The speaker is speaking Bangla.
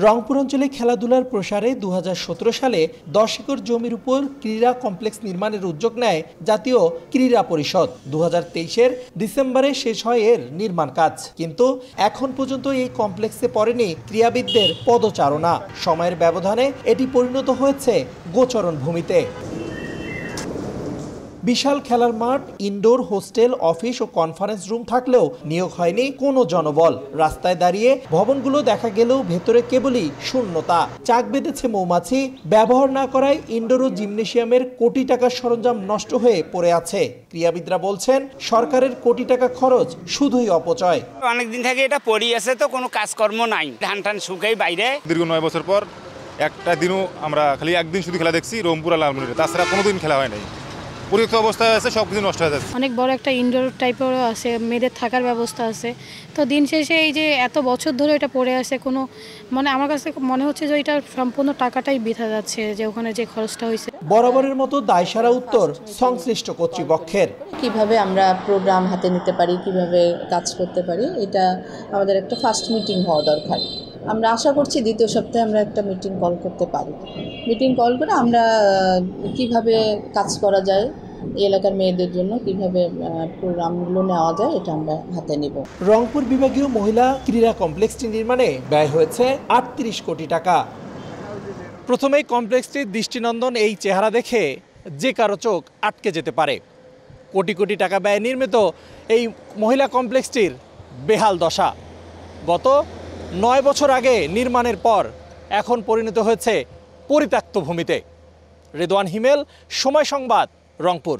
রংপুর অঞ্চলে খেলাধুলার প্রসারে 2017 সালে 10 একর জমির উপর ক্রীড়া কমপ্লেক্স নির্মাণের উদ্যোগ নেয় জাতীয় ক্রীড়া পরিষদ। 2023-এর ডিসেম্বরে শেষ হয় এর নির্মাণ কাজ, কিন্তু এখন পর্যন্ত এই কমপ্লেক্সে পড়েনি ক্রীড়াবিদদের পদচারণা। সময়ের ব্যবধানে এটি পরিণত হয়েছে গোচরণ ভূমিতে। বিশাল খেলার মাঠ, ইনডোর, হোস্টেল, অফিস ও কনফারেন্স রুম থাকলেও নিয়োগ হয়নি কোনো জনবল। রাস্তায় দাঁড়িয়ে ভবনগুলো দেখা গেলেও ভেতরে কেবলই শূন্যতা। চাক বেঁধেছে মৌমাছি। ব্যবহার না করায় ইনডোর ও জিমনেশিয়ামের কোটি টাকার সরঞ্জাম নষ্ট হয়ে পড়ে আছে। ক্রীড়াবিদরা বলছেন, সরকারের কোটি টাকা খরচ শুধুই অপচয়। অনেকদিন থেকে এটা পড়ে আছে, তো কোনো কাজকর্ম নাই, ধান টান শুকাই বাইরে। দীর্ঘ 9 বছর পর একটা দিনও আমরা খালি একদিন শুধু খেলা দেখছি, রংপুর আর লালমনিরহাটে, তাছাড়া কোনোদিন খেলা হয় নাই। পরিত্যক্ত অবস্থায় আছে, সবকিছু নষ্ট হয়ে যাচ্ছে। অনেক বড় একটা ইনডোর টাইপেরও আছে, মেয়েদের থাকার ব্যবস্থা আছে। তো দিন শেষে এই যে এত বছর ধরে এটা পড়ে আছে, কোনো মানে আমার কাছে মনে হচ্ছে যে এটা সম্পূর্ণ টাকাটাই বৃথা যাচ্ছে, যে ওখানে যে খরচটা হয়েছে। বরাবরের মতো দায়সারা উত্তর সংশ্লিষ্ট কর্তৃপক্ষের। কিভাবে আমরা প্রোগ্রাম হাতে নিতে পারি, কিভাবে কাজ করতে পারি, এটা আমাদের একটা ফার্স্ট মিটিং হওয়া দরকার। আমরা আশা করছি দ্বিতীয় সপ্তাহে আমরা একটা মিটিং কল করতে পারি। মিটিং কল করে আমরা কিভাবে কাজ করা যায়, এই এলাকার মেয়েদের জন্য কিভাবে প্রোগ্রামগুলো নেওয়া যায়, এটা আমরা হাতে নিব। রংপুর বিভাগীয় মহিলা ক্রীড়া কমপ্লেক্সটি নির্মাণে ব্যয় হয়েছে 38 কোটি টাকা। প্রথমেই কমপ্লেক্সটির দৃষ্টিনন্দন এই চেহারা দেখে যে কারো চোখ আটকে যেতে পারে। কোটি কোটি টাকা ব্যয়ে নির্মিত এই মহিলা কমপ্লেক্সটির বেহাল দশা। গত 9 বছর আগে নির্মাণের পর এখন পরিণত হয়েছে পরিত্যক্ত ভূমিতে। রেদওয়ান হিমেল, সময় সংবাদ, রংপুর।